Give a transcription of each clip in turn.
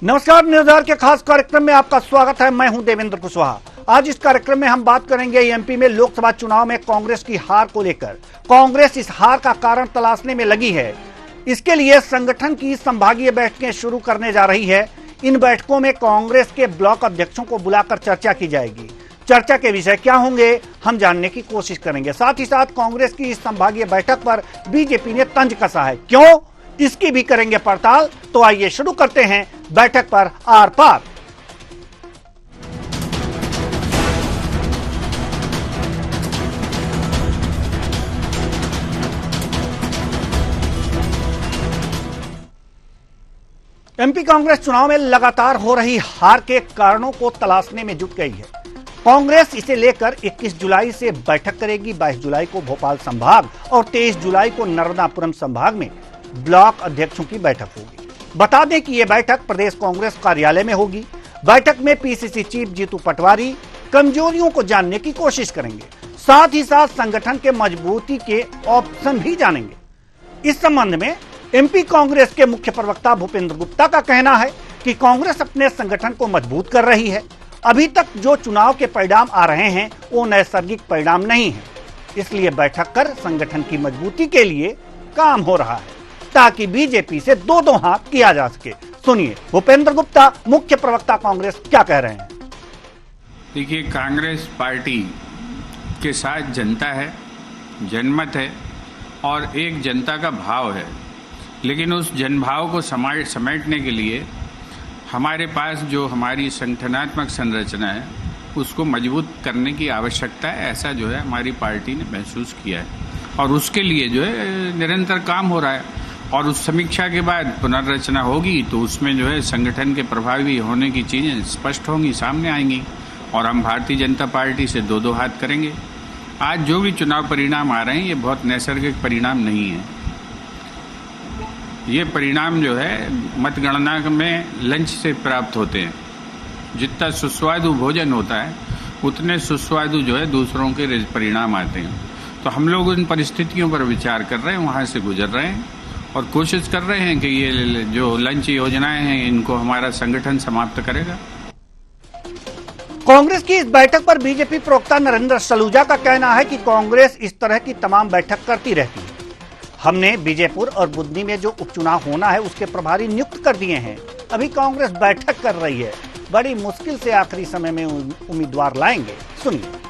नमस्कार, news our के खास कार्यक्रम में आपका स्वागत है। मैं हूं देवेंद्र कुशवाहा। आज इस कार्यक्रम में हम बात करेंगे एमपी में लोकसभा चुनाव में कांग्रेस की हार को लेकर। कांग्रेस इस हार का कारण तलाशने में लगी है। इसके लिए संगठन की संभागीय बैठकें शुरू करने जा रही है। इन बैठकों में कांग्रेस के ब्लॉक अध्यक्षों को बुलाकर चर्चा की जाएगी। चर्चा के विषय क्या होंगे, हम जानने की कोशिश करेंगे। साथ ही साथ कांग्रेस की इस संभागीय बैठक पर बीजेपी ने तंज कसा है, क्यों, इसकी भी करेंगे पड़ताल। तो आइए शुरू करते हैं बैठक पर आर पार। एमपी कांग्रेस चुनाव में लगातार हो रही हार के कारणों को तलाशने में जुट गई है। कांग्रेस इसे लेकर 21 जुलाई से बैठक करेगी। 22 जुलाई को भोपाल संभाग और 23 जुलाई को नर्मदापुरम संभाग में ब्लॉक अध्यक्षों की बैठक होगी। बता दें कि यह बैठक प्रदेश कांग्रेस कार्यालय में होगी। बैठक में पीसीसी चीफ जीतू पटवारी कमजोरियों को जानने की कोशिश करेंगे। साथ ही साथ संगठन के मजबूती के ऑप्शन भी जानेंगे। इस संबंध में एमपी कांग्रेस के मुख्य प्रवक्ता भूपेंद्र गुप्ता का कहना है कि कांग्रेस अपने संगठन को मजबूत कर रही है। अभी तक जो चुनाव के परिणाम आ रहे हैं वो नैसर्गिक परिणाम नहीं है, इसलिए बैठक कर संगठन की मजबूती के लिए काम हो रहा है ताकि बीजेपी से दो हाथ किया जा सके। सुनिए भूपेंद्र गुप्ता, मुख्य प्रवक्ता कांग्रेस, क्या कह रहे हैं। देखिए, कांग्रेस पार्टी के साथ जनता है, जनमत है और एक जनता का भाव है। लेकिन उस जनभाव को समेटने के लिए हमारे पास जो हमारी संगठनात्मक संरचना है उसको मजबूत करने की आवश्यकता है। ऐसा जो है हमारी पार्टी ने महसूस किया है और उसके लिए जो है निरंतर काम हो रहा है। और उस समीक्षा के बाद पुनर्रचना होगी तो उसमें जो है संगठन के प्रभावी होने की चीज़ें स्पष्ट होंगी, सामने आएंगी और हम भारतीय जनता पार्टी से दो हाथ करेंगे। आज जो भी चुनाव परिणाम आ रहे हैं ये बहुत नैसर्गिक परिणाम नहीं है। ये परिणाम जो है मतगणना में लंच से प्राप्त होते हैं। जितना सुस्वादु भोजन होता है उतने सुस्वादु जो है दूसरों के परिणाम आते हैं। तो हम लोग उन परिस्थितियों पर विचार कर रहे हैं, वहाँ से गुजर रहे हैं और कोशिश कर रहे हैं कि ये जो लंच योजनाएं हैं इनको हमारा संगठन समाप्त करेगा। कांग्रेस की इस बैठक पर बीजेपी प्रवक्ता नरेंद्र सलूजा का कहना है कि कांग्रेस इस तरह की तमाम बैठक करती रहती है। हमने बीजेपुर और बुधनी में जो उपचुनाव होना है उसके प्रभारी नियुक्त कर दिए हैं। अभी कांग्रेस बैठक कर रही है, बड़ी मुश्किल से आखिरी समय में उम्मीदवार लाएंगे। सुनिए।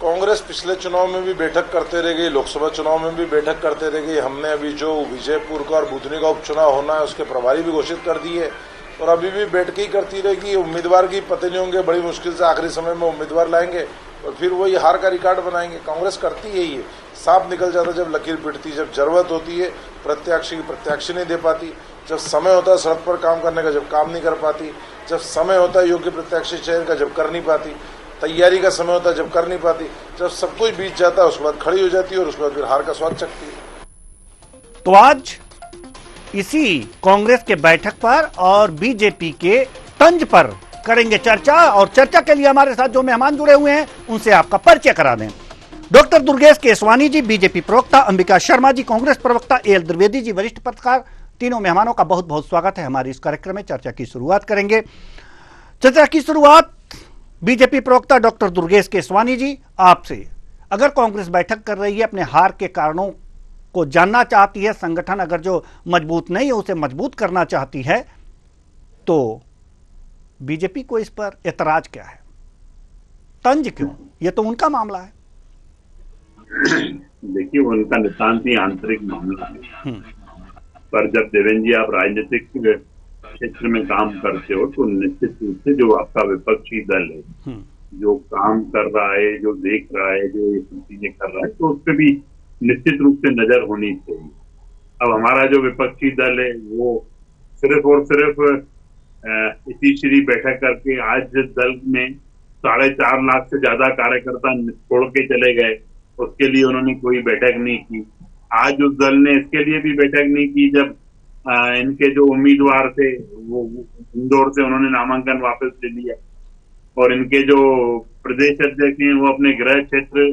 कांग्रेस पिछले चुनाव में भी बैठक करते रह गई, लोकसभा चुनाव में भी बैठक करते रह गई। हमने अभी जो विजयपुर का और बुधनी का उपचुनाव होना है उसके प्रभारी भी घोषित कर दिए और अभी भी बैठक ही करती रहेगी। उम्मीदवार की पता नहीं होंगे, बड़ी मुश्किल से आखिरी समय में उम्मीदवार लाएंगे और फिर वही हार का रिकॉर्ड बनाएंगे। कांग्रेस करती यही है, साफ निकल जाता जब लकीर पिटती, जब जरूरत होती है प्रत्याशी की प्रत्याशी नहीं दे पाती, जब समय होता है सड़क पर काम करने का जब काम नहीं कर पाती, जब समय होता है योग्य प्रत्याशी चयन का जब कर नहीं पाती, तैयारी का समय होता है जब कर नहीं पाती, जब सब कुछ बीत जाता है उसके बाद खड़ी हो जाती है और उसके बाद फिर हार का स्वाद चखती है। तो आज इसी कांग्रेस के बैठक पर और बीजेपी के तंज पर करेंगे चर्चा। और चर्चा के लिए हमारे साथ जो मेहमान जुड़े हुए हैं उनसे आपका परिचय करा दें। डॉक्टर दुर्गेश केसवानी जी, बीजेपी प्रवक्ता, अंबिका शर्मा जी, कांग्रेस प्रवक्ता, एल द्विवेदी जी, वरिष्ठ पत्रकार। तीनों मेहमानों का बहुत बहुत स्वागत है हमारे इस कार्यक्रम में। चर्चा की शुरुआत करेंगे। चर्चा की शुरुआत बीजेपी प्रवक्ता डॉक्टर दुर्गेश केसवानी जी आपसे। अगर कांग्रेस बैठक कर रही है, अपने हार के कारणों को जानना चाहती है, संगठन अगर जो मजबूत नहीं है उसे मजबूत करना चाहती है, तो बीजेपी को इस पर एतराज क्या है, तंज क्यों? ये तो उनका मामला है। देखिए, उनका नितांत ही आंतरिक मामला है। पर जब देवेंद्र जी आप राजनीतिक क्षेत्र में काम करते हो तो निश्चित रूप से जो आपका विपक्षी दल है, जो काम कर रहा है, जो देख रहा है, जो ये चीजें कर रहा है, तो उस पर भी निश्चित रूप से नजर होनी चाहिए। अब हमारा जो विपक्षी दल है वो सिर्फ और सिर्फ इसी श्री बैठक करके आज जिस दल में 4.5 लाख से ज्यादा कार्यकर्ता छोड़ के चले गए उसके लिए उन्होंने कोई बैठक नहीं की। आज उस दल ने इसके लिए भी बैठक नहीं की जब इनके जो उम्मीदवार थे वो इंदौर से उन्होंने नामांकन वापस ले लिया और इनके जो प्रदेश अध्यक्ष हैं वो अपने गृह क्षेत्र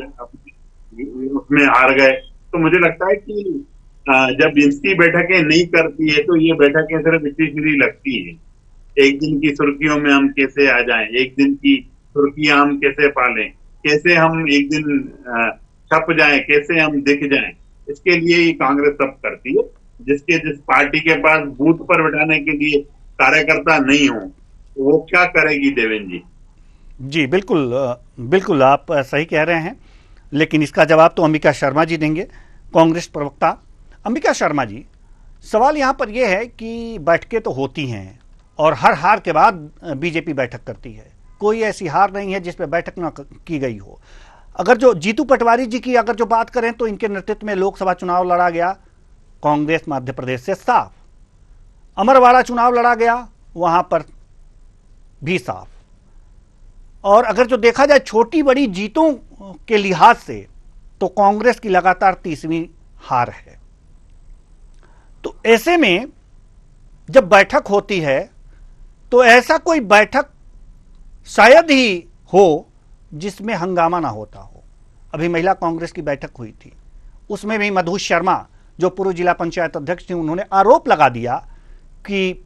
उसमें हार गए। तो मुझे लगता है कि जब इसकी बैठकें नहीं करती है तो ये बैठकें सिर्फ इतनी लगती है। एक दिन की सुर्खियों में हम कैसे आ जाएं, एक दिन की सुर्खियां हम कैसे पालें, कैसे हम एक दिन छप जाएं, कैसे हम दिख जाएं, इसके लिए ही कांग्रेस सब करती है। जिस पार्टी के पास बूथ पर बिठाने के लिए कार्यकर्ता नहीं हो वो क्या करेगी देवेंद्र जी? जी बिल्कुल, बिल्कुल आप सही कह रहे हैं, लेकिन इसका जवाब तो अंबिका शर्मा जी देंगे, कांग्रेस प्रवक्ता। अंबिका शर्मा जी, सवाल यहाँ पर यह है कि बैठकें तो होती हैं और हर हार के बाद बीजेपी बैठक करती है, कोई ऐसी हार नहीं है जिसपे बैठक न की गई हो। अगर जो जीतू पटवारी जी की अगर जो बात करें तो इनके नेतृत्व में लोकसभा चुनाव लड़ा गया कांग्रेस मध्य प्रदेश से साफ, अमरवाड़ा चुनाव लड़ा गया वहां पर भी साफ, और अगर जो देखा जाए छोटी बड़ी जीतों के लिहाज से तो कांग्रेस की लगातार 30वीं हार है। तो ऐसे में जब बैठक होती है तो ऐसा कोई बैठक शायद ही हो जिसमें हंगामा ना होता हो। अभी महिला कांग्रेस की बैठक हुई थी, उसमें भी मधु शर्मा जो पूर्व जिला पंचायत अध्यक्ष थी उन्होंने आरोप लगा दिया कि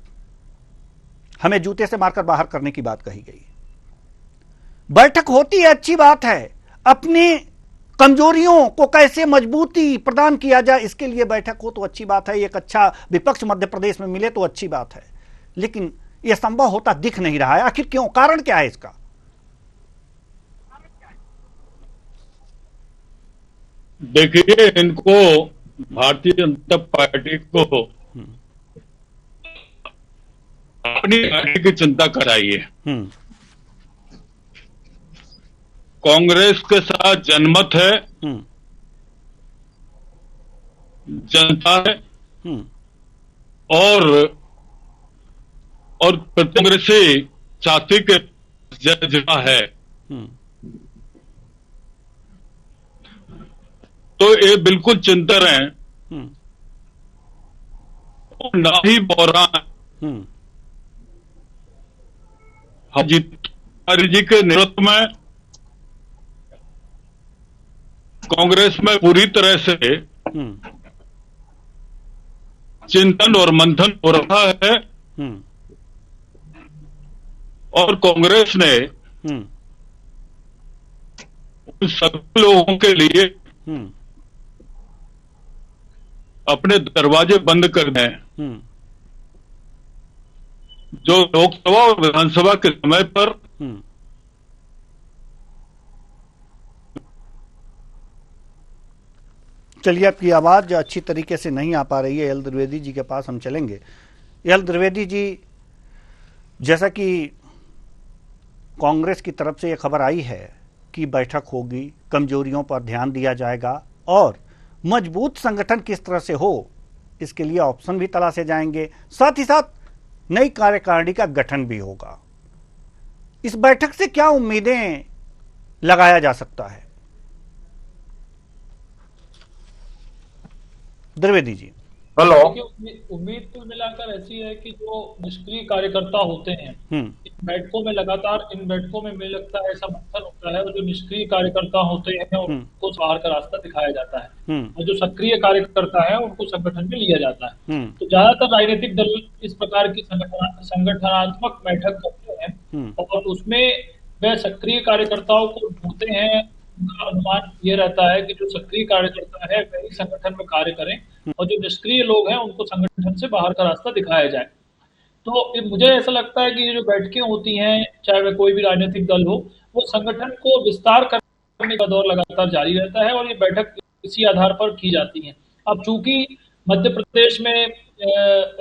हमें जूते से मारकर बाहर करने की बात कही गई। बैठक होती है, अच्छी बात है, अपनी कमजोरियों को कैसे मजबूती प्रदान किया जाए इसके लिए बैठक हो तो अच्छी बात है, एक अच्छा विपक्ष मध्य प्रदेश में मिले तो अच्छी बात है, लेकिन यह संभव होता दिख नहीं रहा है। आखिर क्यों, कारण क्या है इसका? देखिए, इनको भारतीय जनता पार्टी को अपनी पार्टी की चिंता कराइए। कांग्रेस के साथ जनमत है, जनता है और कांग्रेसी छाती के जज्बा है। तो ये बिल्कुल चिंता रहे और ना ही बोरा जितू जी के नेतृत्व में कांग्रेस में पूरी तरह से चिंतन और मंथन हो रहा है और कांग्रेस ने उन सभी लोगों के लिए अपने दरवाजे बंद करने हैं जो लोकसभा और विधानसभा के समय पर चलिए, आपकी आवाज अच्छी तरीके से नहीं आ पा रही है। एल द्विवेदी जी के पास हम चलेंगे। एल द्विवेदी जी, जैसा कि कांग्रेस की तरफ से यह खबर आई है कि बैठक होगी, कमजोरियों पर ध्यान दिया जाएगा और मजबूत संगठन किस तरह से हो इसके लिए ऑप्शन भी तलाशे जाएंगे, साथ ही साथ नई कार्यकारिणी का गठन भी होगा। इस बैठक से क्या उम्मीदें लगाया जा सकता है? द्विवेदी जी। हेलो। उम्मीद कुल मिलाकर ऐसी है कि जो निष्क्रिय कार्यकर्ता होते हैं इन बैठकों में लगातार इन बैठकों में मुझे लगता है ऐसा मंथन होता है और जो निष्क्रिय कार्यकर्ता होते हैं उनको बाहर का रास्ता दिखाया जाता है और जो सक्रिय कार्यकर्ता है उनको संगठन में लिया जाता है। तो ज्यादातर राजनीतिक दल इस प्रकार की संगठनात्मक बैठक करते हैं और उसमें वह सक्रिय कार्यकर्ताओं को ढूंढते हैं। उनका अनुमान ये रहता है कि जो सक्रिय कार्यकर्ता है वही संगठन में कार्य करें और जो निष्क्रिय लोग हैं उनको संगठन से बाहर का रास्ता दिखाया जाए। तो मुझे ऐसा लगता है कि जो बैठकें होती हैं, चाहे वह कोई भी राजनीतिक दल हो, वो संगठन को विस्तार करने का दौर लगातार जारी रहता है और ये बैठक इसी आधार पर की जाती है। अब चूंकि मध्य प्रदेश में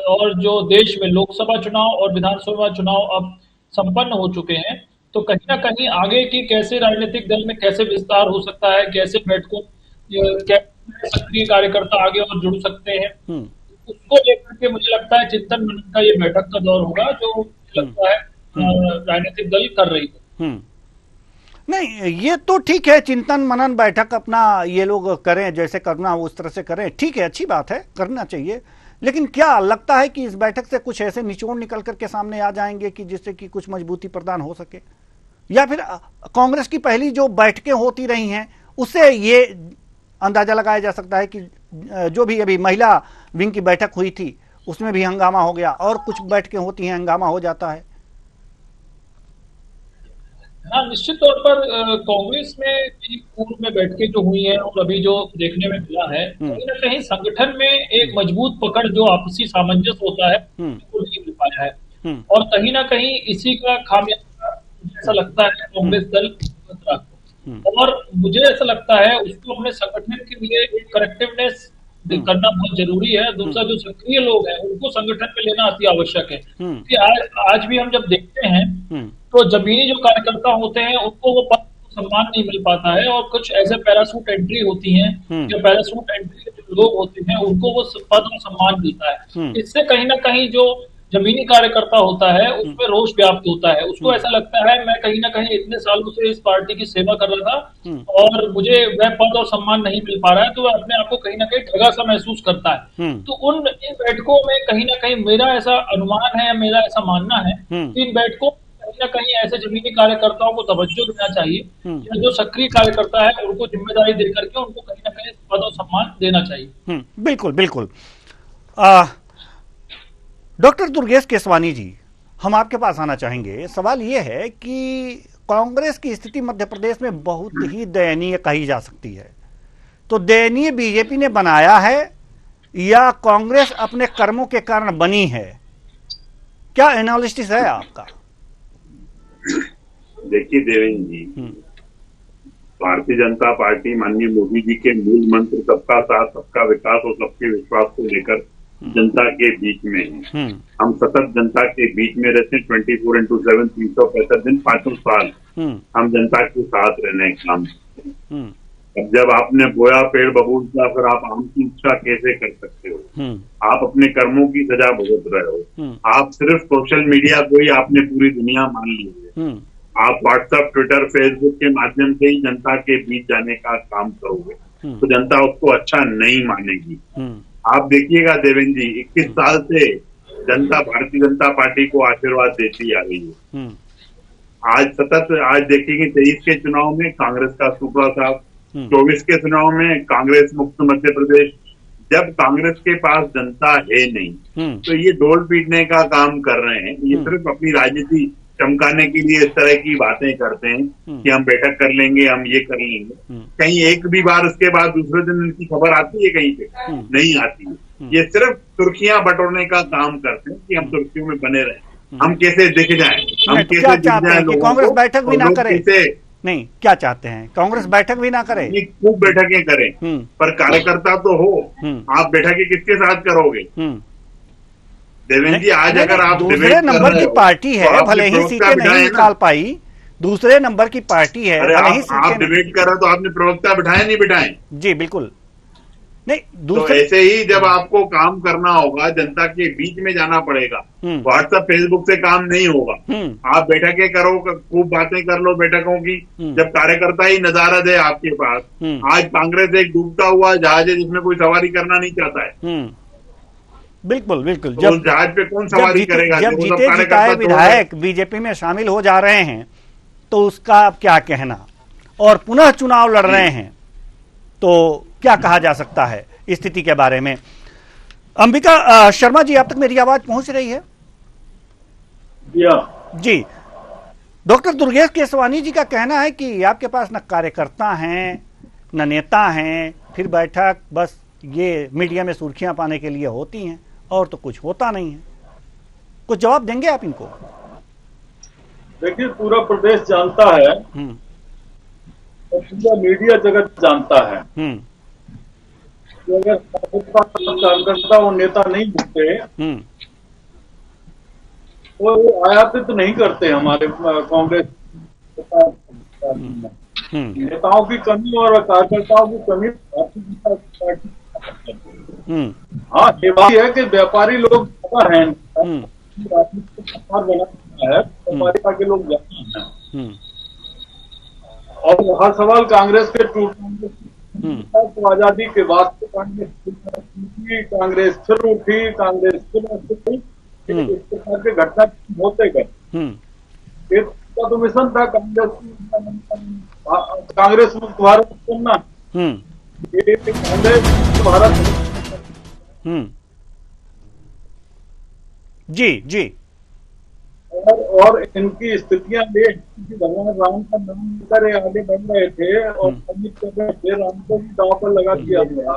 और जो देश में लोकसभा चुनाव और विधानसभा चुनाव अब संपन्न हो चुके हैं, तो कहीं ना कहीं आगे की कैसे राजनीतिक दल में कैसे विस्तार हो सकता है, कैसे बैठकों सक्रिय कार्यकर्ता आगे और जुड़ सकते हैं, उसको लेकर के मुझे लगता है चिंतन मनन का ये बैठक का दौर होगा जो लगता है राजनीतिक दल कर रही है। नहीं, ये तो ठीक है, चिंतन मनन बैठक अपना ये लोग करें, जैसे करना उस तरह से करें, ठीक है, अच्छी बात है, करना चाहिए। लेकिन क्या लगता है कि इस बैठक से कुछ ऐसे निचोड़ निकल करके सामने आ जाएंगे कि जिससे कि कुछ मजबूती प्रदान हो सके, या फिर कांग्रेस की पहली जो बैठकें होती रही हैं उससे ये अंदाजा लगाया जा सकता है कि जो भी अभी महिला विंग की बैठक हुई थी उसमें भी हंगामा हो गया, और कुछ बैठकें होती हैं हंगामा हो जाता है। हाँ, निश्चित तौर पर कांग्रेस में भी पूर्व में बैठकें जो हुई हैं और अभी जो देखने में मिला है, कहीं ना कहीं संगठन में एक मजबूत पकड़ जो आपसी सामंजस्य होता है वो नहीं मिल पाया है, और कहीं ना कहीं इसी का खामियाजा ऐसा लगता है कांग्रेस दल को। और मुझे ऐसा लगता है उसको अपने संगठन के लिए एक करेक्टिवनेस करना बहुत जरूरी है। दूसरा, जो सक्रिय लोग हैं उनको संगठन में लेना अति आवश्यक है, कि आज भी हम जब देखते हैं तो जमीनी जो कार्यकर्ता होते हैं उनको वो पद सम्मान नहीं मिल पाता है, और कुछ ऐसे पैरासूट एंट्री होती हैं या पैरासूट एंट्री के जो लोग होते हैं उनको वो पद और सम्मान मिलता है। इससे कहीं ना कहीं जो जमीनी कार्यकर्ता होता है उसमें रोष व्याप्त होता है। उसको ऐसा लगता है मैं कहीं ना कहीं इतने सालों से इस पार्टी की सेवा कर रहा था और मुझे वह पद और सम्मान नहीं मिल पा रहा है, तो वह अपने आप को कहीं ना कहीं ठगा सा महसूस करता है। तो इन बैठकों में कहीं ना कहीं मेरा ऐसा अनुमान है, मेरा ऐसा मानना है कि इन बैठकों कहीं ना कहीं ऐसे जमीनी कार्यकर्ताओं को तवज्जो देना चाहिए, या जो सक्रिय कार्यकर्ता है उनको जिम्मेदारी देकर के उनको कहीं ना कहीं पद और सम्मान देना चाहिए। बिल्कुल बिल्कुल। डॉक्टर दुर्गेश केसवानी जी, हम आपके पास आना चाहेंगे। सवाल ये है कि कांग्रेस की स्थिति मध्य प्रदेश में बहुत ही दयनीय कही जा सकती है, तो दयनीय बीजेपी ने बनाया है या कांग्रेस अपने कर्मों के कारण बनी है? क्या एनालिसिस है आपका? देखिए देवेंद्र जी, भारतीय जनता पार्टी माननीय मोदी जी के मूल मंत्र सबका साथ, सबका विकास और सबके विश्वास को लेकर जनता के बीच में है। हम सतत जनता के बीच में रहते हैं 24/7 365 दिन 5 साल हम जनता के साथ रहने का काम करते हैं। अब जब आपने बोया पेड़ बबूल का, फिर आप आम की इच्छा कैसे कर सकते हो? आप अपने कर्मों की सजा भुगत रहे हो। आप सिर्फ सोशल मीडिया को ही आपने पूरी दुनिया मान ली है। आप व्हाट्सएप, ट्विटर, फेसबुक के माध्यम से ही जनता के बीच जाने का काम करोगे तो जनता उसको अच्छा नहीं मानेगी। आप देखिएगा देवेंद्र जी, 21 साल से जनता भारतीय जनता पार्टी को आशीर्वाद देती आ रही है। आज देखेंगे 23 के चुनाव में कांग्रेस का सूपड़ा साहब, 24 के चुनाव में कांग्रेस मुक्त मध्य प्रदेश। जब कांग्रेस के पास जनता है नहीं तो ये ढोल पीटने का काम कर रहे हैं। ये सिर्फ अपनी राजनीति चमकाने के लिए इस तरह की बातें करते हैं कि हम बैठक कर लेंगे, हम ये कर लेंगे। कहीं एक भी बार उसके बाद दूसरे दिन इनकी खबर आती है? कहीं पे नहीं आती है। ये सिर्फ सुर्खियां बटोरने का काम करते हैं कि हम सुर्खियों में बने रहें, हम कैसे दिख जाएं, हम कैसे दिख जाएं। कांग्रेस बैठक भी ना करे? नहीं, क्या चाहते हैं? कांग्रेस बैठक भी ना करे? खूब बैठकें करें, पर कार्यकर्ता तो हो। आप बैठकें किसके साथ करोगे देवेंद्र जी? आज अगर आप दूसरे नंबर की पार्टी है, भले ही सीटें नहीं निकाल पाई, दूसरे नंबर की पार्टी है, भले ही आप डिबेट कर रहे हो तो आपने प्रवक्ता बिठाए नहीं बिठाए? जी बिल्कुल नहीं। तो ऐसे ही जब आपको काम करना होगा, जनता के बीच में जाना पड़ेगा। व्हाट्सएप, फेसबुक से काम नहीं होगा। आप बैठकें करो, खूब बातें कर लो बैठकों की, जब कार्यकर्ता ही नजारत है आपके पास। आज कांग्रेस एक डूबता हुआ जहाज है जिसमें कोई सवारी करना नहीं चाहता है। बिल्कुल बिल्कुल। जब जहाज पे कौन सवारी करेगा? जब जीते जिताए विधायक बीजेपी में शामिल हो जा रहे हैं तो उसका अब क्या कहना, और पुनः चुनाव लड़ रहे हैं तो क्या कहा जा सकता है स्थिति के बारे में? अंबिका शर्मा जी, आप तक मेरी आवाज पहुंच रही है? जी। डॉक्टर दुर्गेश केसवानी जी का कहना है कि आपके पास न कार्यकर्ता हैं न नेता हैं, फिर बैठक बस ये मीडिया में सुर्खियां पाने के लिए होती हैं और तो कुछ होता नहीं है। कुछ जवाब देंगे आप इनको? देखिए, पूरा प्रदेश जानता है और पूरा मीडिया जगत जानता है कि अगर कार्यकर्ता और नेता नहीं होते तो वो आयातित नहीं करते हमारे कांग्रेस नेताओं की कमी और कार्यकर्ताओं की कमी भारतीय जनता पार्टी। हाँ, ये बात है कि व्यापारी लोग ज्यादा हैं, व्यापारिता के लोग ज्यादा हैं। और हर सवाल कांग्रेस के टूटने तो आजादी के बाद से कांग्रेस फिर उठी, कांग्रेस फिर इस प्रकार के घटना होते गए। तो मिशन था कांग्रेस मुक्त भारत करना, ये कांग्रेस भारत जी जी और इनकी स्थितियां देख कि भगवान राम का नाम लेकर ये आगे बढ़ रहे थे और सम्मित कर रहे थे, राम को भी दांव पर लगा दिया गया।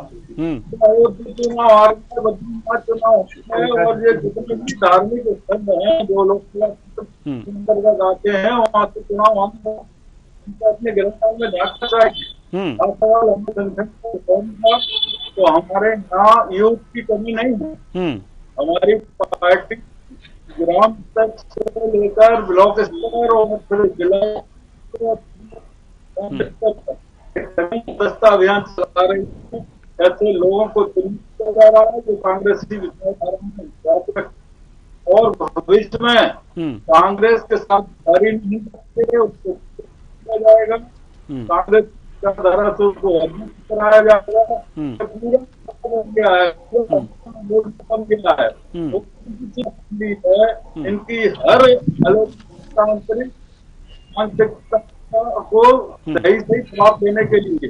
अयोध्या चुनाव आ रहा है, बद्रीनाथ चुनाव है, और ये जितने भी धार्मिक स्थल हैं जो लोग अंतर्गत आते हैं वहाँ से चुनाव हम अपने गिरफ्तार में जाकर आएंगे। सवाल हमें संगठन का तो हमारे यहाँ यूथ की कमी नहीं है। हमारी पार्टी ग्राम स्तर से लेकर ब्लॉक स्तर और फिर जिला दस्ता अभियान चला रही है। ऐसे लोगों को चिन्हित किया जा रहा है जो कांग्रेसी विचारधारा में विश्वास रखते और भविष्य में कांग्रेस के साथ जारी नहीं करते, उसको किया जाएगा। कांग्रेस विचारधारा से उसको अध्ययन कराया जाएगा। पूरा गया है इनकी हर आलोचनात्मक मानसिकता को सही सही जवाब देने के लिए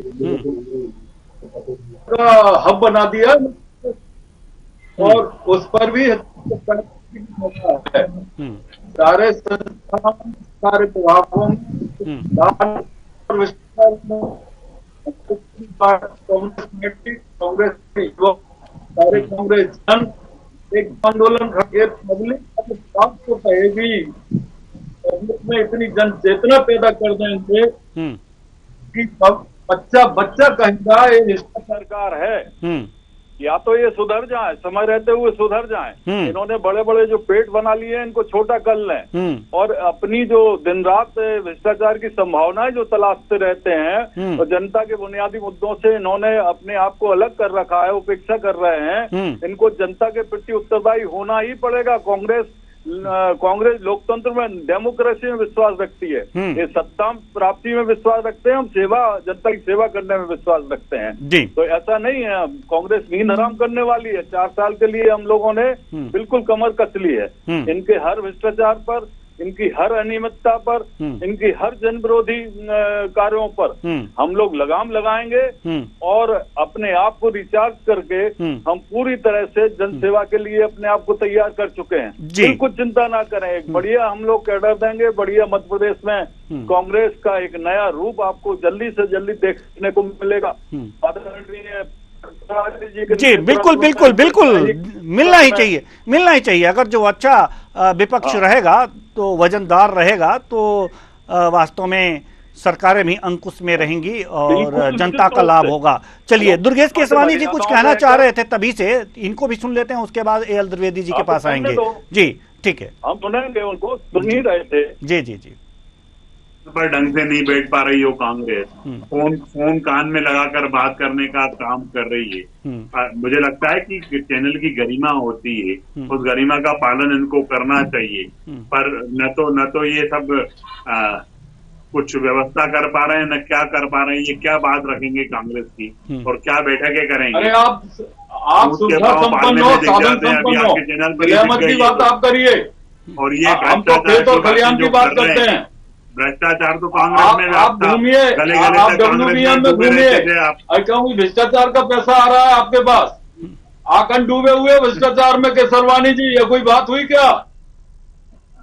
हब बना दिया और उस पर भी है। सारे संस्थान सारे विभागों कांग्रेस सारे कांग्रेस जन एक आंदोलन खड़े पब्लिक बात को कहे भी पब्लिक में इतनी जन चेतना पैदा कर देंगे कि बच्चा बच्चा कहेगा ये निष्ठा सरकार है। या तो ये सुधर जाए, समय रहते हुए सुधर जाए। इन्होंने बड़े बड़े जो पेट बना लिए हैं इनको छोटा कर लें और अपनी जो दिन रात भ्रष्टाचार की संभावनाएं जो तलाशते रहते हैं और जनता के बुनियादी मुद्दों से इन्होंने अपने आप को अलग कर रखा है, उपेक्षा कर रहे हैं। इनको जनता के प्रति उत्तरदायी होना ही पड़ेगा। कांग्रेस लोकतंत्र में, डेमोक्रेसी में विश्वास रखती है। ये सत्ता प्राप्ति में विश्वास रखते हैं, हम जनता की सेवा करने में विश्वास रखते हैं। तो ऐसा नहीं है कांग्रेस नींद हराम करने वाली है। 4 साल के लिए हम लोगों ने बिल्कुल कमर कस ली है। इनके हर भ्रष्टाचार पर, इनकी हर अनियमितता पर, इनकी हर जन विरोधी कार्यों पर हम लोग लगाम लगाएंगे और अपने आप को रिचार्ज करके हम पूरी तरह से जन सेवा के लिए अपने आप को तैयार कर चुके हैं। बिल्कुल चिंता ना करें, एक बढ़िया हम लोग कैडर देंगे। बढ़िया मध्य प्रदेश में कांग्रेस का एक नया रूप आपको जल्दी से जल्दी देखने को मिलेगा। जी बिल्कुल बिल्कुल बिल्कुल मिलना ही चाहिए। अगर जो अच्छा विपक्ष रहेगा तो वजनदार रहेगा तो वास्तव में सरकारें भी अंकुश में रहेंगी और जनता का लाभ होगा। चलिए, दुर्गेश केसवानी जी कुछ कहना चाह रहे थे तभी से, इनको भी सुन लेते हैं, उसके बाद एल द्विवेदी जी के पास आएंगे। जी ठीक है, हम सुनेंगे, उनको सुन ही रहे थे। जी जी जी पर ढंग से नहीं बैठ पा रही हो कांग्रेस, फोन कान में लगाकर बात करने का काम कर रही है। मुझे लगता है कि चैनल की गरिमा होती है, उस गरिमा का पालन इनको करना चाहिए। पर न तो ये सब कुछ व्यवस्था कर पा रहे हैं, न क्या कर पा रहे हैं। ये क्या बात रखेंगे कांग्रेस की और क्या बैठकें करेंगे। अरे आप सुविधा संपन्न हो, साधन संपन्न हो, कल्याण की बात आप करिए और ये हम तो खेत और कल्याण की बात करते हैं। भ्रष्टाचार तो कांग्रेस में आप घूमिए, आप डब्ल्यूबीएम में घूमिए, क्यों भ्रष्टाचार का पैसा आ रहा है आपके पास? आकन डूबे हुए भ्रष्टाचार में केसरवानी जी, ये कोई बात हुई क्या?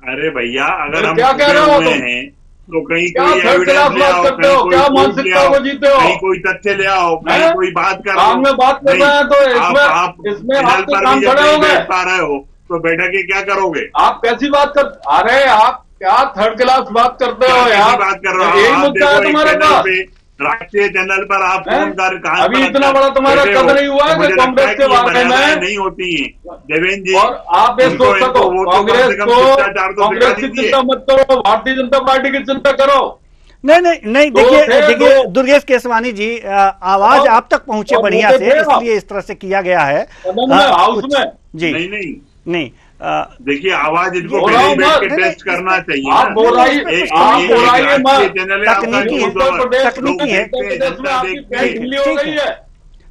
अरे भैया, अगर हम क्या कह रहे हो हैं तो कहीं क्या कोई एविडेंस ले आओ, क्या मानसिकता को जीते हो, कहीं कोई तथ्य ले आओ, कहीं कोई बात कर काम में बात कर रहे हैं तो इसमें आपके काम खड़े हो गए। पा रहे हो तो बैठक क्या करोगे? आप कैसी बात कर, अरे आप क्या थर्ड क्लास बात करते हो यार? बात कर रहे हो, यही मुद्दा है तुम्हारे पास। राष्ट्रीय चैनल पर आप फोन कर अभी इतना बड़ा तुम्हारा कद नहीं हुआ है कि कांग्रेस के बारे में नहीं होती है देवेंद्र जी। और आप ये सोच सको कांग्रेस की चिंता मत करो, भारतीय जनता पार्टी की चिंता करो। नहीं देखिए दुर्गेश केसवानी जी, आवाज आप तक पहुंचे बढ़िया से, इसलिए इस तरह से किया गया है हाउस में। जी नहीं देखिए, आवाज इनको बैठ के टेस्ट करना चाहिए। आप बोलाइए तकनीकी है।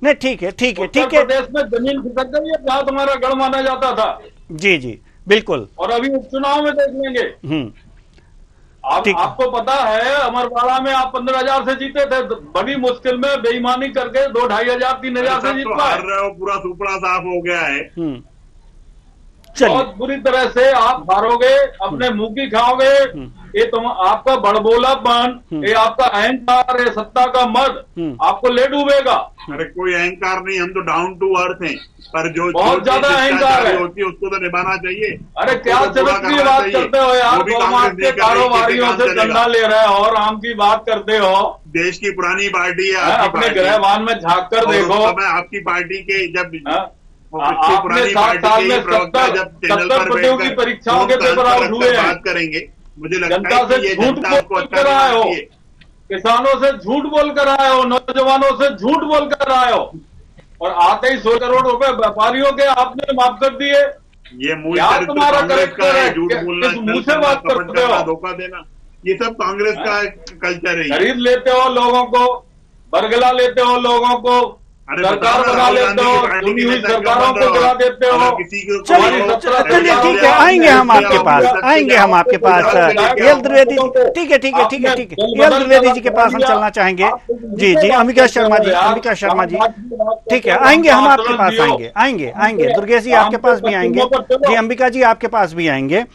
नहीं ठीक है प्रदेश में जमीन खिसक गई है जहाँ तुम्हारा गढ़ माना जाता था। जी बिल्कुल। और अभी उपचुनाव में देख लेंगे। आपको पता है अमरवाड़ा में आप 15,000 से जीते थे, बड़ी मुश्किल में बेईमानी करके 2,500 3,000 से जीत पाए। पूरा सुपड़ा साफ हो गया है। बहुत बुरी तरह से आप हारोगे, अपने मुंह की खाओगे। ये तुम आपका बड़बोलापन, ये आपका अहंकार, ये सत्ता का मद आपको ले डूबेगा। अरे कोई अहंकार नहीं, हम तो डाउन टू अर्थ हैं, पर जो बहुत ज्यादा अहंकार है होती है उसको तो निभाना चाहिए। अरे क्या चरित्र की बात करते हो यार, समाज के कारोबारियों से चंदा ले रहे हो और आम की बात करते हो। देश की पुरानी पार्टी है, अपने गृहवान में झांक कर देखो। आपकी पार्टी के जब आपने 7 साल में 70 प्रतियों की परीक्षाओं के पेपर आउट हुए हैं। बात करेंगे, मुझे जनता से झूठ बोल कर आए हो, किसानों से झूठ बोल कर आए हो, नौजवानों से झूठ बोल कर आए हो, और आते ही 100 करोड़ रुपए व्यापारियों के आपने माफ कर दिए। ये तुम्हारा करेक्टर है, किस मुंह से बात करते हो? धोखा देना, ये सब कांग्रेस का कल्चर है। खरीद लेते हो लोगों को, बरगला लेते हो लोगों को, सरकार बना लेते हो, चुनी हुई सरकारों को गिरा देते हो। चलिए ठीक है, आएंगे हम आपके पास, आएंगे हम आपके पास। एल द्विवेदी, ठीक है ठीक है ठीक है ठीक है, एल द्विवेदी जी के पास हम चलना चाहेंगे। जी जी, अंबिका शर्मा जी, अंबिका शर्मा जी, ठीक है, आएंगे हम आपके पास, आएंगे आएंगे आएंगे। दुर्गेश जी आपके पास भी आएंगे जी, अंबिका जी आपके पास भी आएंगे।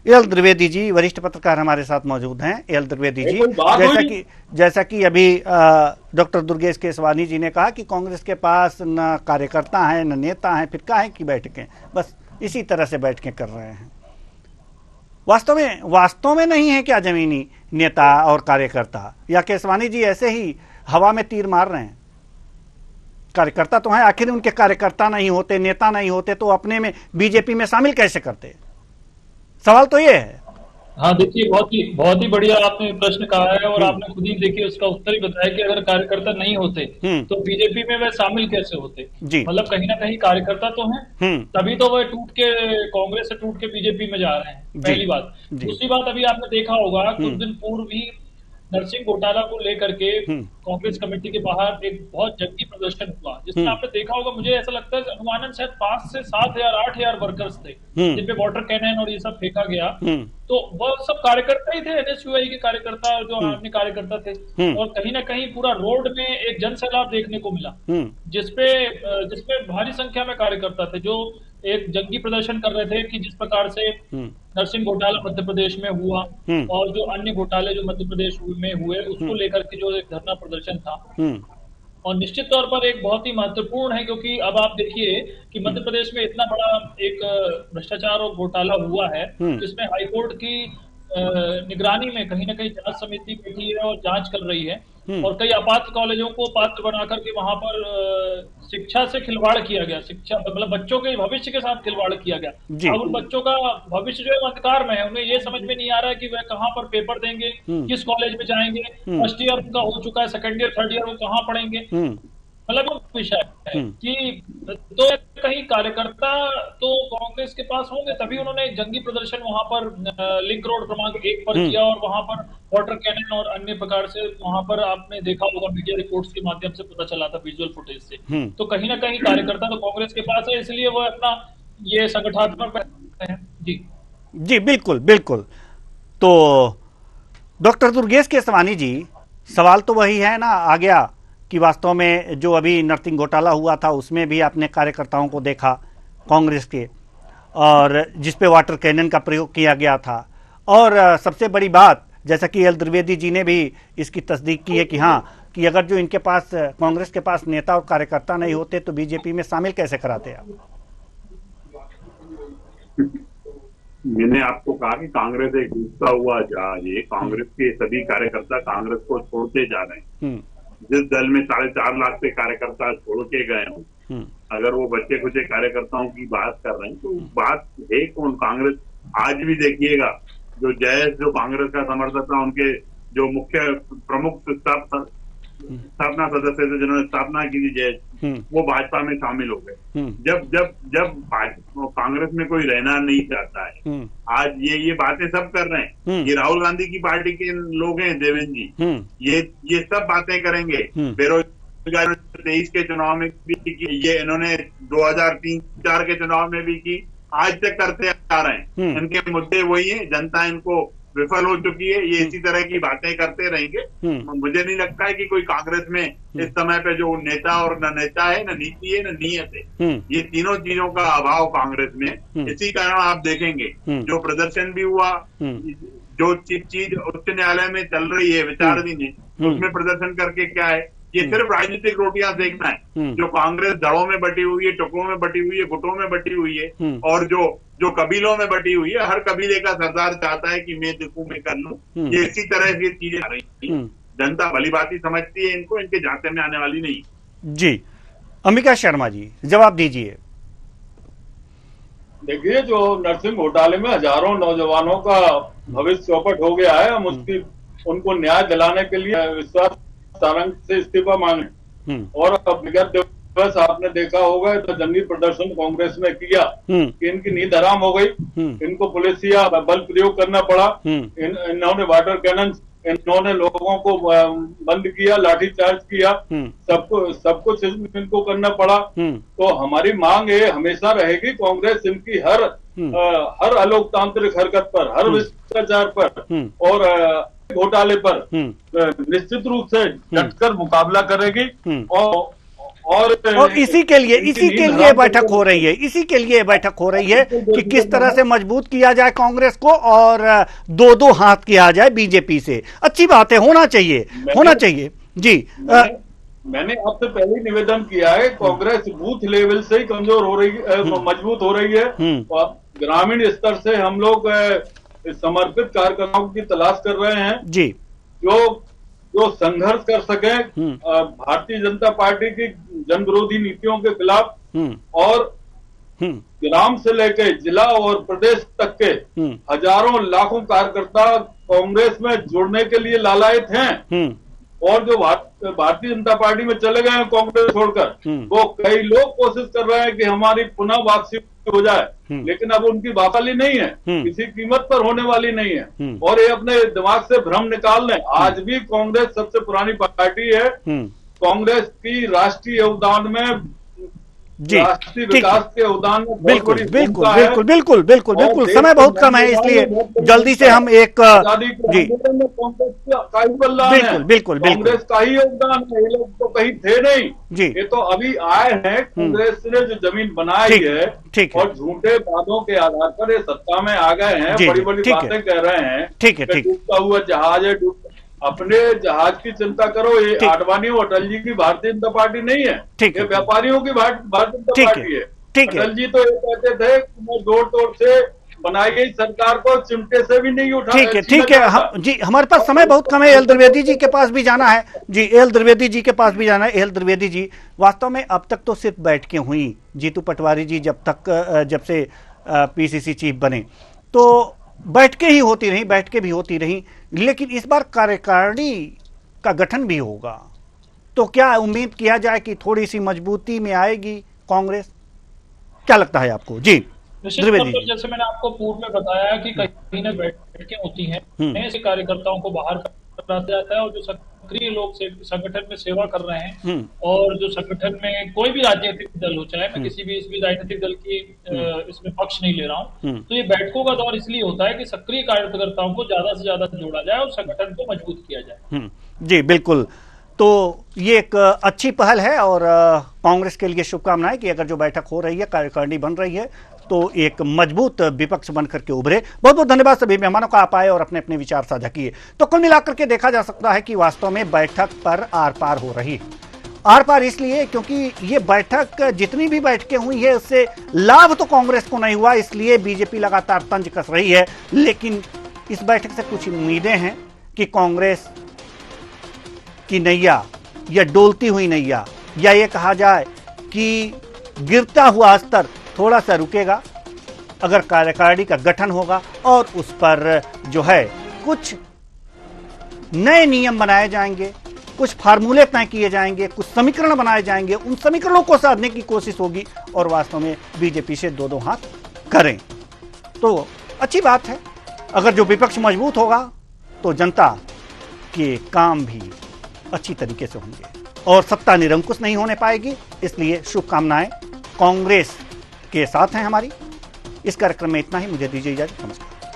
एल द्विवेदी जी वरिष्ठ पत्रकार हमारे साथ मौजूद हैं। एल द्विवेदी जी, जैसा कि अभी डॉक्टर दुर्गेश केसवानी जी ने कहा कि कांग्रेस के पास न कार्यकर्ता हैं न नेता हैं, फिर काहे की बैठकें, बस इसी तरह से बैठकें कर रहे हैं। वास्तव में नहीं है क्या जमीनी नेता और कार्यकर्ता, या केसवानी जी ऐसे ही हवा में तीर मार रहे हैं? कार्यकर्ता तो हैं, आखिर उनके कार्यकर्ता नहीं होते, नेता नहीं होते तो अपने में बीजेपी में शामिल कैसे करते? सवाल तो ये है। हाँ देखिए, बहुत ही बढ़िया आपने प्रश्न कहा है, और आपने खुद ही देखिए उसका उत्तर ही बताया कि अगर कार्यकर्ता नहीं होते तो बीजेपी में वह शामिल कैसे होते। मतलब कहीं ना कहीं कार्यकर्ता तो हैं, तभी तो वह कांग्रेस से टूट के बीजेपी में जा रहे हैं, पहली बात। दूसरी बात, अभी आपने देखा होगा कुछ दिन पूर्व ही नरसिंह घोटाला को लेकर के कांग्रेस कमेटी के बाहर एक बहुत जंगी प्रदर्शन हुआ, जिसमें आपने देखा होगा, मुझे ऐसा लगता है अनुमानन शायद 5 से 7,000 8,000 वर्कर्स थे जिनपे वाटर कैनन और ये सब फेंका गया। तो वह सब कार्यकर्ता ही थे, एनएसयूआई के कार्यकर्ता, जो आर्मी कार्यकर्ता थे, और कहीं ना कहीं पूरा रोड में एक जन सैलाब देखने को मिला, जिसपे भारी संख्या में कार्यकर्ता थे जो एक जंगी प्रदर्शन कर रहे थे कि जिस प्रकार से नरसिंह घोटाला मध्य प्रदेश में हुआ और जो अन्य घोटाले जो मध्य प्रदेश में हुए उसको लेकर के जो एक धरना प्रदर्शन था। और निश्चित तौर पर एक बहुत ही महत्वपूर्ण है, क्योंकि अब आप देखिए कि मध्य प्रदेश में इतना बड़ा एक भ्रष्टाचार और घोटाला हुआ है, जिसमें हाईकोर्ट की निगरानी में कहीं ना कहीं जांच समिति बैठी है और जांच कर रही है, और कई अपात्र कॉलेजों को पात्र बनाकर के वहां पर शिक्षा से खिलवाड़ किया गया, शिक्षा मतलब बच्चों के भविष्य के साथ खिलवाड़ किया गया। अब उन बच्चों का भविष्य जो है अंधकार में है, उन्हें ये समझ में नहीं आ रहा है कि वह कहाँ पर पेपर देंगे, किस कॉलेज में जाएंगे, फर्स्ट ईयर उनका हो चुका है, सेकंड ईयर थर्ड ईयर वो कहाँ पढ़ेंगे, मतलब विषय है कि तो कहीं कार्यकर्ता तो कांग्रेस के पास होंगे, तभी उन्होंने जंगी प्रदर्शन वहां पर लिंक रोड क्रमांक 1 पर किया, और वहां पर वाटर कैनन और अन्य प्रकार से वहां पर आपने देखा होगा मीडिया रिपोर्ट्स के माध्यम से पता चला था, विजुअल फुटेज से। तो कहीं ना कहीं कार्यकर्ता तो कांग्रेस के पास है, इसलिए वो अपना ये संगठनात्मक है। जी बिल्कुल बिल्कुल। तो डॉक्टर दुर्गेश केसवानी जी, सवाल तो वही है ना आ गया कि वास्तव में जो अभी नरसिंह घोटाला हुआ था उसमें भी आपने कार्यकर्ताओं को देखा कांग्रेस के, और जिसपे वाटर कैनन का प्रयोग किया गया था। और सबसे बड़ी बात, जैसा कि एल द्विवेदी जी ने भी इसकी तस्दीक की है कि हाँ, कि अगर जो इनके पास कांग्रेस के पास नेता और कार्यकर्ता नहीं होते तो बीजेपी में शामिल कैसे कराते आप? मैंने आपको कहा कि कांग्रेस एक डूबता हुआ जहाज है, कांग्रेस के सभी कार्यकर्ता कांग्रेस को छोड़ते जा रहे हैं। जिस दल में 4.5 लाख से कार्यकर्ता छोड़ के गए हों, अगर वो बच्चे खुचे कार्यकर्ताओं की बात कर रहे हैं तो बात है कौन? कांग्रेस आज भी देखिएगा, जो कांग्रेस का समर्थक था, उनके जो मुख्य प्रमुख स्थापना सदस्य थे जिन्होंने स्थापना की थी जयेश, वो भाजपा में शामिल हो गए। जब कांग्रेस में कोई रहना नहीं चाहता है, आज ये बातें सब कर रहे हैं, ये राहुल गांधी की पार्टी के लोग हैं, देवेंद्र जी, ये सब बातें करेंगे। बेरोजगारी 23 के चुनाव में भी की, ये इन्होंने 2003-4 के चुनाव में भी की, आज तक करते आ रहे हैं। इनके मुद्दे वही है, जनता इनको विफल हो चुकी है। ये इसी तरह की बातें करते रहेंगे। मुझे नहीं लगता है कि कोई कांग्रेस में इस समय पे जो नेता और न नेता है, न नीति है, न नीयत है, ये तीनों चीजों का अभाव कांग्रेस में। इसी कारण आप देखेंगे जो प्रदर्शन भी हुआ, जो चीज उच्च न्यायालय में चल रही है विचाराधीन है, उसमें प्रदर्शन करके क्या है, ये सिर्फ राजनीतिक रोटियां सेकना है। जो कांग्रेस दड़ों में बटी हुई है, टुकड़ों में बटी हुई है, गुटों में बटी हुई है, और जो कबीलों में बटी हुई है, हर कबीले का सरदार चाहता है कि मैं देखूं, मैं कर लूं। ये इसी तरह की चीजें आ रही हैं। जनता भली भांति समझती है इनको, इनके झांसे में आने वाली नहीं। जी, अंबिका शर्मा जी जवाब दीजिए। देखिए, जो नर्सिंग घोटाले में हजारों नौजवानों का भविष्य चौपट हो गया है, हम उनको न्याय दिलाने के लिए विश्वास सारंग से इस्तीफा मांगे। और अब विगत दिवस आपने देखा होगा तो जंगी प्रदर्शन कांग्रेस में किया कि इनकी नींद हराम हो गई, इनको पुलिसिया बल प्रयोग करना पड़ा, इन्होंने वाटर कैनन, इन्होंने लोगों को बंद किया, लाठीचार्ज किया, सब कुछ इनको करना पड़ा। तो हमारी मांग ये हमेशा रहेगी, कांग्रेस इनकी हर अलोकतांत्रिक हरकत पर, हर भ्रष्टाचार पर और घोटाले पर निश्चित रूप से डटकर मुकाबला करेगी। और इसी के लिए बैठक हो रही है, इसी के लिए बैठक हो रही है कि किस तरह से मजबूत किया जाए कांग्रेस को और दो हाथ किया जाए बीजेपी से। अच्छी बात है, होना चाहिए जी। मैंने आपसे पहले ही निवेदन किया है, कांग्रेस बूथ लेवल से ही कमजोर हो रही है, मजबूत हो रही है। ग्रामीण स्तर से हम लोग समर्पित कार्यकर्ताओं की तलाश कर रहे हैं जी, जो संघर्ष कर सके भारतीय जनता पार्टी की जन विरोधी नीतियों के खिलाफ, और ग्राम से लेकर जिला और प्रदेश तक के हजारों लाखों कार्यकर्ता कांग्रेस में जुड़ने के लिए लालायित हैं। और जो भारतीय जनता पार्टी में चले गए हैं कांग्रेस छोड़कर, वो कई लोग कोशिश कर रहे हैं कि हमारी पुनः वापसी हो जाए, लेकिन अब उनकी वापसी नहीं है, किसी कीमत पर होने वाली नहीं है। और ये अपने दिमाग से भ्रम निकाल लें। आज भी कांग्रेस सबसे पुरानी पार्टी है। कांग्रेस की राष्ट्रीय योगदान में, राष्ट्रीय विकास के योगदान में बिल्कुल समय बहुत कम है, इसलिए जल्दी से हम एक जी बिल्कुल कांग्रेस का ही योगदान है। ये लोग तो कहीं थे नहीं जी, ये तो अभी आए हैं। कांग्रेस ने जो जमीन बनाई है और झूठे वादों के आधार पर ये सत्ता में आ गए हैं, बड़ी बड़ी बातें कह रहे हैं। डूबता हुआ जहाज है, अपने जहाज की चिंता करो। ये आडवाणी और अटल जी की भारतीय जनता पार्टी नहीं है, ये व्यापारियों की भारतीय जनता पार्टी है। अटल जी तो ये कहते थे कि जोड़ तोड़ से बनाई गई सरकार को चिमटे से भी नहीं उठा। ठीक है जी, हमारे पास समय बहुत कम है। एल द्विवेदी जी के पास भी जाना है जी, एल द्विवेदी जी के पास भी जाना है। एल द्विवेदी जी, वास्तव में अब तक तो सिर्फ बैठकें हुई, जीतू पटवारी जी जब से पीसीसी चीफ बने तो बैठकें ही होती रही, लेकिन इस बार कार्यकारिणी का गठन भी होगा, तो क्या उम्मीद किया जाए कि थोड़ी सी मजबूती में आएगी कांग्रेस? क्या लगता है आपको? जी द्विवेदी जी। जैसे मैंने आपको पूर्व में बताया कि कहीं न बैठकें होती हैं, ऐसे कार्यकर्ताओं को बाहर करा जाता है, और जो सक्रिय लोग संगठन में सेवा कर रहे हैं और जो संगठन में कोई भी राजनीतिक दल हो, चाहे मैं किसी भी राजनीतिक दल की इसमें पक्ष नहीं ले रहा हूँ, तो ये बैठकों का दौर इसलिए होता है कि सक्रिय कार्यकर्ताओं को ज्यादा से ज्यादा जोड़ा जाए और संगठन को मजबूत किया जाए। जी बिल्कुल, तो ये एक अच्छी पहल है और कांग्रेस के लिए शुभकामनाएं कि अगर जो बैठक हो रही है, कार्यकारिणी बन रही है, तो एक मजबूत विपक्ष बनकर के उभरे। बहुत बहुत धन्यवाद सभी मेहमानों का, आप आए और अपने अपने विचार साझा किए। तो कुल मिलाकर के देखा जा सकता है कि वास्तव में बैठक पर आर पार हो रही है। आर पार इसलिए क्योंकि ये बैठक, जितनी भी बैठकें हुई है, उससे लाभ तो कांग्रेस को नहीं हुआ, इसलिए बीजेपी लगातार तंज कस रही है। लेकिन इस बैठक से कुछ उम्मीदें हैं कि कांग्रेस की नैया, या डोलती हुई नैया, या ये कहा जाए कि गिरता हुआ स्तर थोड़ा सा रुकेगा अगर कार्यकारिणी का गठन होगा और उस पर जो है कुछ नए नियम बनाए जाएंगे, कुछ फार्मूले तय किए जाएंगे, कुछ समीकरण बनाए जाएंगे, उन समीकरणों को साधने की कोशिश होगी और वास्तव में बीजेपी से दो हाथ करें तो अच्छी बात है। अगर जो विपक्ष मजबूत होगा तो जनता के काम भी अच्छी तरीके से होंगे और सत्ता निरंकुश नहीं होने पाएगी। इसलिए शुभकामनाएं कांग्रेस के साथ हैं हमारी। इस कार्यक्रम में इतना ही, मुझे दीजिए इजाजत, नमस्कार।